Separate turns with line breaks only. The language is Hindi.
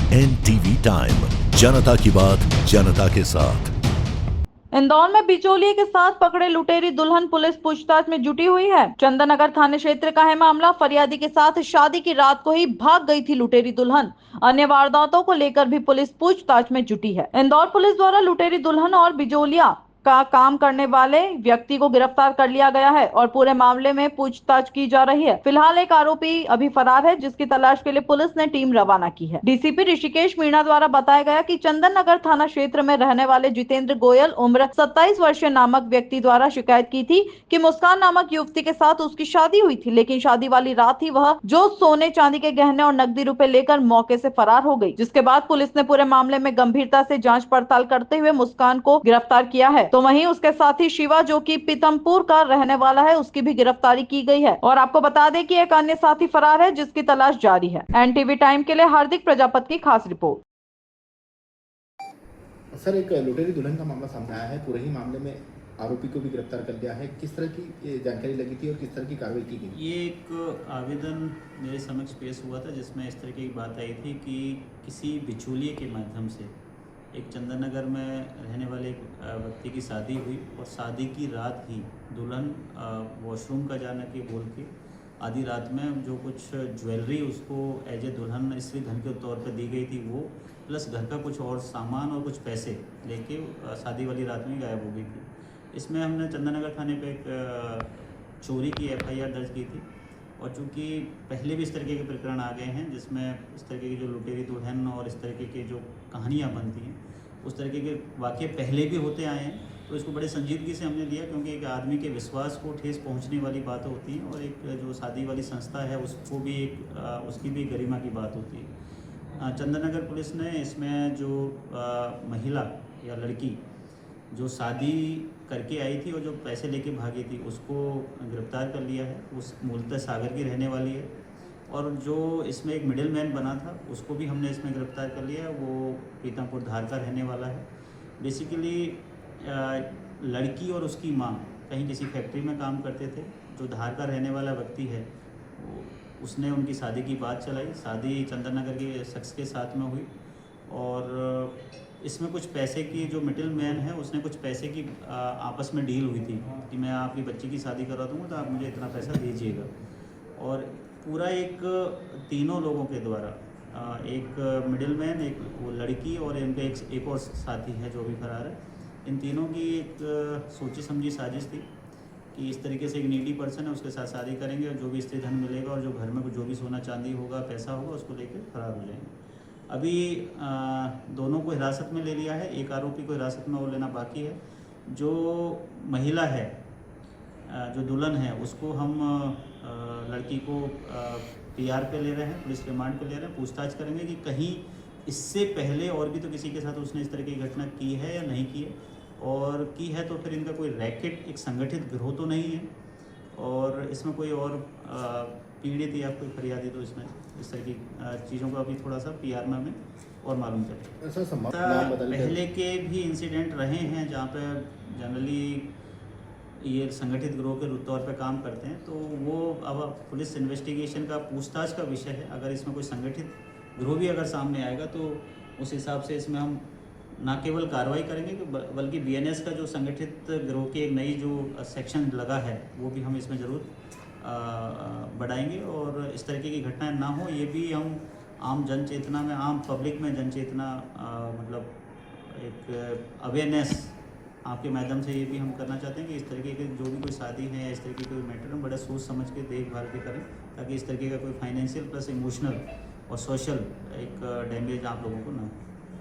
NTV टाइम, जनता की बात जनता के साथ।
इंदौर में बिचौलिए के साथ पकड़े लुटेरी दुल्हन पुलिस पूछताछ में जुटी हुई है। चंदननगर थाना क्षेत्र का है मामला। फरियादी के साथ शादी की रात को ही भाग गई थी लुटेरी दुल्हन। अन्य वारदातों को लेकर भी पुलिस पूछताछ में जुटी है। इंदौर पुलिस द्वारा लुटेरी दुल्हन और बिचौलिया का काम करने वाले व्यक्ति को गिरफ्तार कर लिया गया है और पूरे मामले में पूछताछ की जा रही है। फिलहाल एक आरोपी अभी फरार है, जिसकी तलाश के लिए पुलिस ने टीम रवाना की है। डीसीपी ऋषिकेश मीणा द्वारा बताया गया कि चंदननगर थाना क्षेत्र में रहने वाले जितेंद्र गोयल उम्र 27 वर्षीय नामक व्यक्ति द्वारा शिकायत की थी कि मुस्कान नामक युवती के साथ उसकी शादी हुई थी, लेकिन शादी वाली रात ही वह जो सोने चांदी के गहने और नकदी रुपए लेकर मौके से फरार हो गई। जिसके बाद पुलिस ने पूरे मामले में गंभीरता से जांच पड़ताल करते हुए मुस्कान को गिरफ्तार किया है। तो वहीं उसके साथी शिवा, जो कि पीतमपुर का रहने वाला है, उसकी भी गिरफ्तारी की गई है। और आपको बता दें कि एक अन्य साथी फरार है, जिसकी तलाश जारी है। एनटीवी टाइम के लिए हार्दिक प्रजापति की खास रिपोर्ट।
सर, एक लुटेरी दुल्हन का मामला सामने आया है। पूरे ही मामले में आरोपी को भी गिरफ्तार कर लिया है। किस तरह की जानकारी लगी थी और किस तरह की कार्रवाई की गई?
ये एक आवेदन मेरे समक्ष पेश हुआ था, जिसमें इस तरह की बात आई थी कि किसी बिचौलिए के माध्यम से एक चंदननगर में रहने वाले एक व्यक्ति की शादी हुई और शादी की रात ही दुल्हन वॉशरूम का जाने के बोल के आधी रात में जो कुछ ज्वेलरी उसको एज ए दुल्हन स्त्री धन के तौर पर दी गई थी वो, प्लस घर का कुछ और सामान और कुछ पैसे लेके शादी वाली रात में गायब हो गई थी। इसमें हमने चंदननगर थाने पे एक चोरी की FIR दर्ज की थी और चूँकि पहले भी इस तरीके के प्रकरण आ गए हैं जिसमें इस तरीके की जो लुटेरी दुल्हन और इस तरीके की जो कहानियाँ बनती हैं उस तरीके के वाक़ये पहले भी होते आए हैं, तो इसको बड़े संजीदगी से हमने लिया, क्योंकि एक आदमी के विश्वास को ठेस पहुंचने वाली बात होती है और एक जो शादी वाली संस्था है उसको भी उसकी भी गरिमा की बात होती है। चंदननगर पुलिस ने इसमें जो महिला या लड़की जो शादी करके आई थी और जो पैसे लेके भागी थी उसको गिरफ्तार कर लिया है। उस मूलतः सागर की रहने वाली है और जो इसमें एक मिडिल मैन बना था उसको भी हमने इसमें गिरफ्तार कर लिया है। वो पीतमपुर धार का रहने वाला है। बेसिकली लड़की और उसकी माँ कहीं किसी फैक्ट्री में काम करते थे। जो धार का रहने वाला व्यक्ति है उसने उनकी शादी की बात चलाई। शादी चंदननगर के शख्स के साथ में हुई और इसमें कुछ पैसे की जो मिडिल मैन है उसने कुछ पैसे की आपस में डील हुई थी कि मैं आपकी बच्ची की शादी करा दूँगा तो आप मुझे इतना पैसा दीजिएगा। और पूरा एक तीनों लोगों के द्वारा एक मिडिल मैन, एक वो लड़की और इनका एक और साथी है जो भी फरार है, इन तीनों की एक सोची समझी साजिश थी कि इस तरीके से एक नीडी पर्सन है उसके साथ शादी करेंगे और जो भी स्त्री धन मिलेगा और जो घर में जो भी सोना चांदी होगा पैसा होगा उसको लेकर फरार हो जाएंगे। अभी दोनों को हिरासत में ले लिया है। एक आरोपी को हिरासत में और लेना बाकी है। जो महिला है जो दुल्हन है उसको हम लड़की को PR पे ले रहे हैं, पुलिस रिमांड पे ले रहे हैं। पूछताछ करेंगे कि कहीं इससे पहले और भी तो किसी के साथ उसने इस तरह की घटना की है या नहीं की है, और की है तो फिर इनका कोई रैकेट एक संगठित गिरोह तो नहीं है और इसमें कोई और पीड़ित या कोई फरियादी तो इसमें इस तरह की चीज़ों का अभी थोड़ा सा PR में हमें और मालूम चले। पहले के भी इंसिडेंट रहे हैं जहाँ पे जनरली ये संगठित गिरोह के तौर पे काम करते हैं, तो वो अब पुलिस इन्वेस्टिगेशन का पूछताछ का विषय है। अगर इसमें कोई संगठित गिरोह भी अगर सामने आएगा तो उस हिसाब से इसमें हम ना केवल कार्रवाई करेंगे बल्कि BNS का जो संगठित गिरोह की एक नई जो सेक्शन लगा है वो भी हम इसमें ज़रूर बढ़ाएंगे और इस तरीके की घटनाएं ना हो ये भी हम आम जन चेतना में, आम पब्लिक में जन चेतना मतलब एक अवेयरनेस आपके माध्यम से ये भी हम करना चाहते हैं कि इस तरीके के जो भी कोई शादी है या इस तरीके के कोई मैटर हम बड़ा सोच समझ के देखभाल के करें, ताकि इस तरीके का कोई फाइनेंशियल प्लस इमोशनल और सोशल एक डैमेज आप लोगों को ना हो।